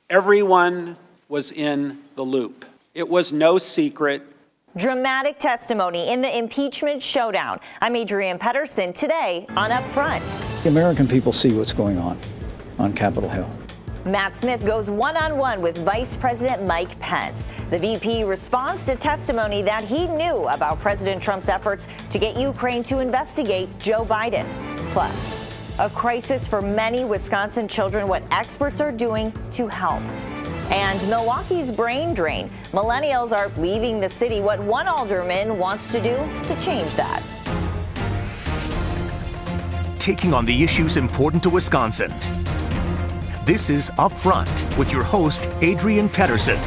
Everyone was in the loop. It was no secret. Dramatic testimony in the impeachment showdown. I'm Adrienne Pedersen, today on Up Front. The American people see what's going on Capitol Hill. Matt Smith goes one-on-one with Vice President Mike Pence. The VP responds to testimony that he knew about President Trump's efforts to get Ukraine to investigate Joe Biden. Plus, a crisis for many Wisconsin children, what experts are doing to help. And Milwaukee's brain drain. Millennials are leaving the city, what one alderman wants to do to change that. Taking on the issues important to Wisconsin. This is Up Front with your host, Adrienne Pedersen.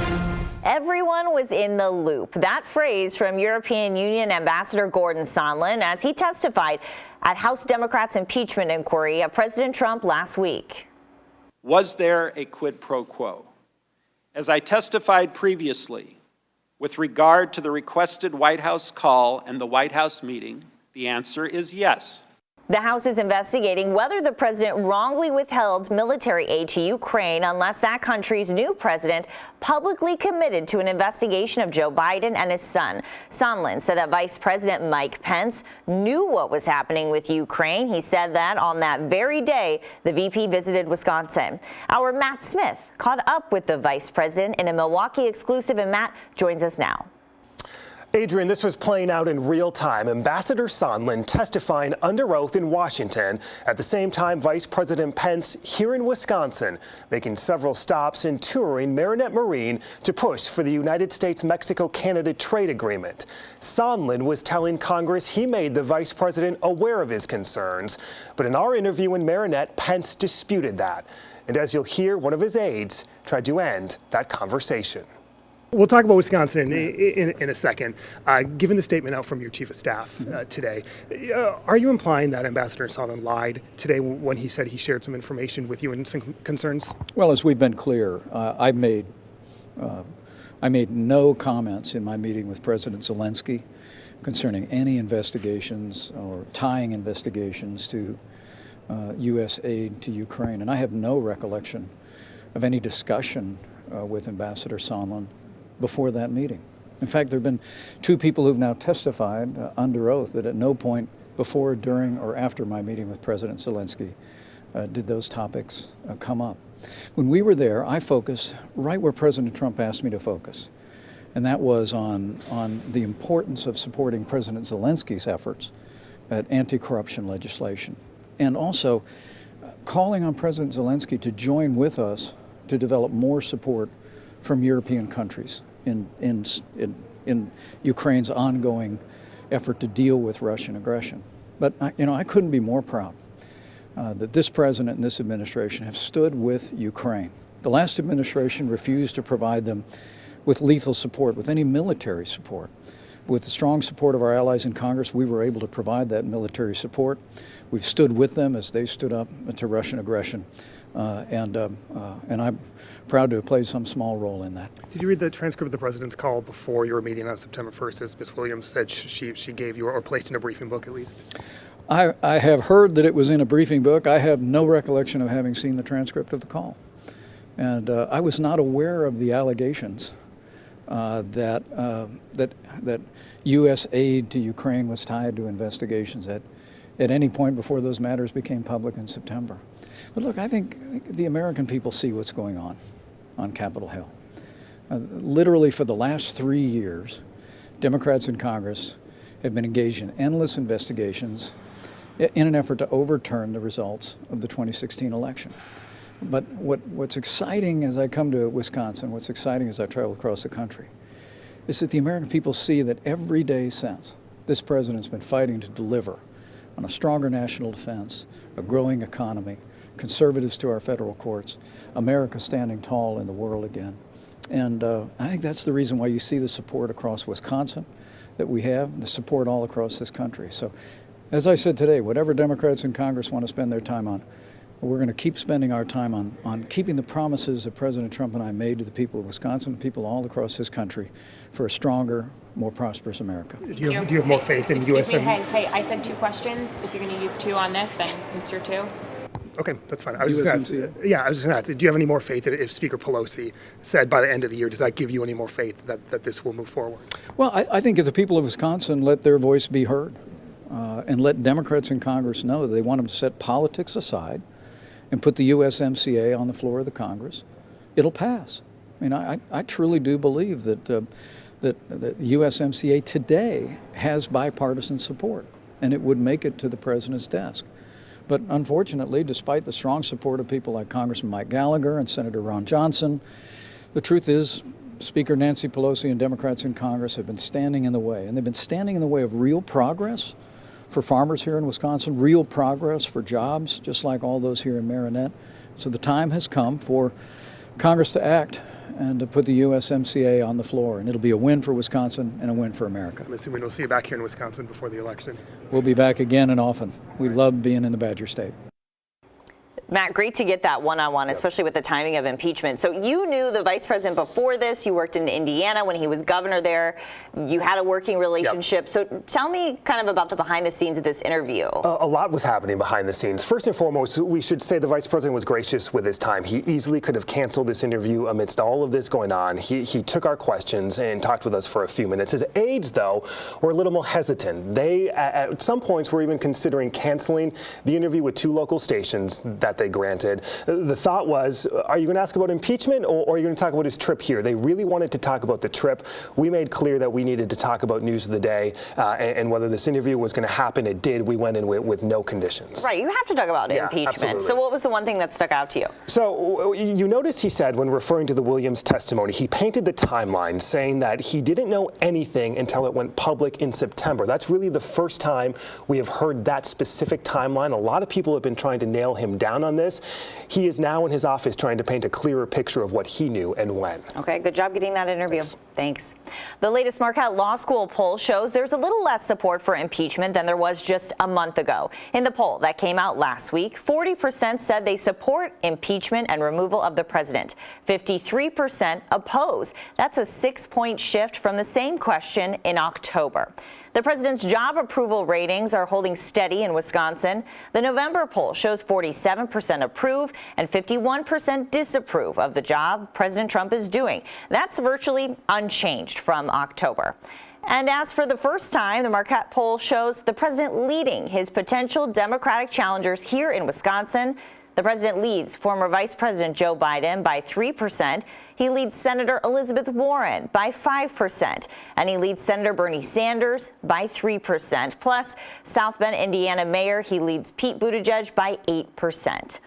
Everyone was in the loop. That phrase from European Union Ambassador Gordon Sondland as he testified at House Democrats' impeachment inquiry of President Trump last week. Was there a quid pro quo? As I testified previously, with regard to the requested White House call and the White House meeting, the answer is yes. The House is investigating whether the president wrongly withheld military aid to Ukraine unless that country's new president publicly committed to an investigation of Joe Biden and his son. Sondland said that Vice President Mike Pence knew what was happening with Ukraine. He said that on that very day, the VP visited Wisconsin. Our Matt Smith caught up with the vice president in a Milwaukee exclusive, and Matt joins us now. Adrienne, this was playing out in real time. Ambassador Sondland testifying under oath in Washington. At the same time, Vice President Pence here in Wisconsin, making several stops and touring Marinette Marine to push for the United States-Mexico-Canada trade agreement. Sondland was telling Congress he made the vice president aware of his concerns. But in our interview in Marinette, Pence disputed that. And as you'll hear, one of his aides tried to end that conversation. We'll talk about Wisconsin in a second. Given the statement out from your chief of staff today, are you implying that Ambassador Sondland lied today when he said he shared some information with you and some concerns? Well, as we've been clear, I made no comments in my meeting with President Zelensky concerning any investigations or tying investigations to U.S. aid to Ukraine. And I have no recollection of any discussion with Ambassador Sondland before that meeting. In fact, there have been two people who've now testified under oath that at no point before, during, or after my meeting with President Zelensky did those topics come up. When we were there, I focused right where President Trump asked me to focus, and that was on the importance of supporting President Zelensky's efforts at anti-corruption legislation, and also calling on President Zelensky to join with us to develop more support from European countries in Ukraine's ongoing effort to deal with Russian aggression. But I couldn't be more proud that this president and this administration have stood with Ukraine. The last administration refused to provide them with lethal support, with any military support. With the strong support of our allies in Congress, we were able to provide that military support. We've stood with them as they stood up to Russian aggression, and I'm proud to have played some small role in that. Did you read the transcript of the president's call before your meeting on September 1st, as Ms. Williams said she gave you, or placed in a briefing book at least? I have heard that it was in a briefing book. I have no recollection of having seen the transcript of the call. And I was not aware of the allegations that U.S. aid to Ukraine was tied to investigations at any point before those matters became public in September. But look, I think the American people see what's going on Capitol Hill. Literally for the last 3 years, Democrats in Congress have been engaged in endless investigations in an effort to overturn the results of the 2016 election. But what's exciting as I come to Wisconsin, what's exciting as I travel across the country, is that the American people see that every day since, this president's been fighting to deliver on a stronger national defense, a growing economy, conservatives to our federal courts, America standing tall in the world again. And I think that's the reason why you see the support across Wisconsin that we have, the support all across this country. So, as I said today, whatever Democrats in Congress want to spend their time on, we're going to keep spending our time on keeping the promises that President Trump and I made to the people of Wisconsin, people all across this country, for a stronger, more prosperous America. Do you have more faith in Excuse U.S. me, hey, I said 2 questions. If you're going to use 2 on this, then it's your 2. Okay, that's fine. I was just going to USMCA? I was just going to ask, do you have any more faith if Speaker Pelosi said by the end of the year, does that give you any more faith that this will move forward? Well, I think if the people of Wisconsin let their voice be heard and let Democrats in Congress know that they want them to set politics aside and put the USMCA on the floor of the Congress, it'll pass. I mean, I truly do believe that that USMCA today has bipartisan support, and it would make it to the president's desk. But unfortunately, despite the strong support of people like Congressman Mike Gallagher and Senator Ron Johnson, the truth is Speaker Nancy Pelosi and Democrats in Congress have been standing in the way, and they've been standing in the way of real progress for farmers here in Wisconsin, real progress for jobs, just like all those here in Marinette. So the time has come for Congress to act and to put the USMCA on the floor, and it'll be a win for Wisconsin and a win for America. I'm assuming we'll see you back here in Wisconsin before the election. We'll be back again and often. We love being in the Badger State. Matt, great to get that one-on-one, especially with the timing of impeachment. So you knew the vice president before this. You worked in Indiana when he was governor there. You had a working relationship. So tell me kind of about the behind the scenes of this interview. A lot was happening behind the scenes. First and foremost, we should say the vice president was gracious with his time. He easily could have canceled this interview amidst all of this going on. He took our questions and talked with us for a few minutes. His aides, though, were a little more hesitant. They, at some points, were even considering canceling the interview with 2 local stations that they granted. The thought was, are you going to ask about impeachment or are you going to talk about his trip here? They really wanted to talk about the trip. We made clear that we needed to talk about news of the day and whether this interview was going to happen. It did. We went in with no conditions. Right. You have to talk about impeachment. Absolutely. So what was the one thing that stuck out to you? So you notice he said when referring to the Williams testimony, he painted the timeline saying that he didn't know anything until it went public in September. That's really the first time we have heard that specific timeline. A lot of people have been trying to nail him down on this. He is now in his office trying to paint a clearer picture of what he knew and when. Okay, good job getting that interview. Thanks. The latest Marquette Law School poll shows there's a little less support for impeachment than there was just a month ago. In the poll that came out last week, 40% said they support impeachment and removal of the president. 53% oppose. That's a 6-point shift from the same question in October. The president's job approval ratings are holding steady in Wisconsin. The November poll shows 47% approve and 51% disapprove of the job President Trump is doing. That's virtually unchanged from October. And as for the first time, the Marquette poll shows the president leading his potential Democratic challengers here in Wisconsin. The president leads former Vice President Joe Biden by 3%. He leads Senator Elizabeth Warren by 5%. And he leads Senator Bernie Sanders by 3%. Plus, South Bend, Indiana Mayor, he leads Pete Buttigieg by 8%.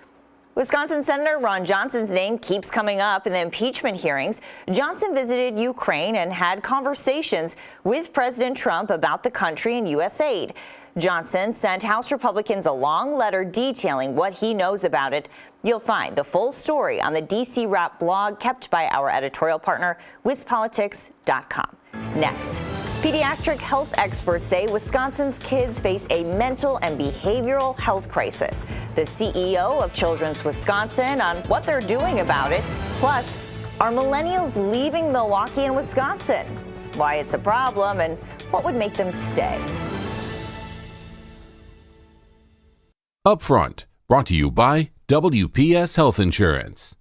Wisconsin Senator Ron Johnson's name keeps coming up in the impeachment hearings. Johnson visited Ukraine and had conversations with President Trump about the country and U.S. aid. Johnson sent House Republicans a long letter detailing what he knows about it. You'll find the full story on the DC Wrap blog kept by our editorial partner, WisPolitics.com. Next, pediatric health experts say Wisconsin's kids face a mental and behavioral health crisis. The CEO of Children's Wisconsin on what they're doing about it. Plus, are millennials leaving Milwaukee and Wisconsin? Why it's a problem and what would make them stay? Upfront, brought to you by WPS Health Insurance.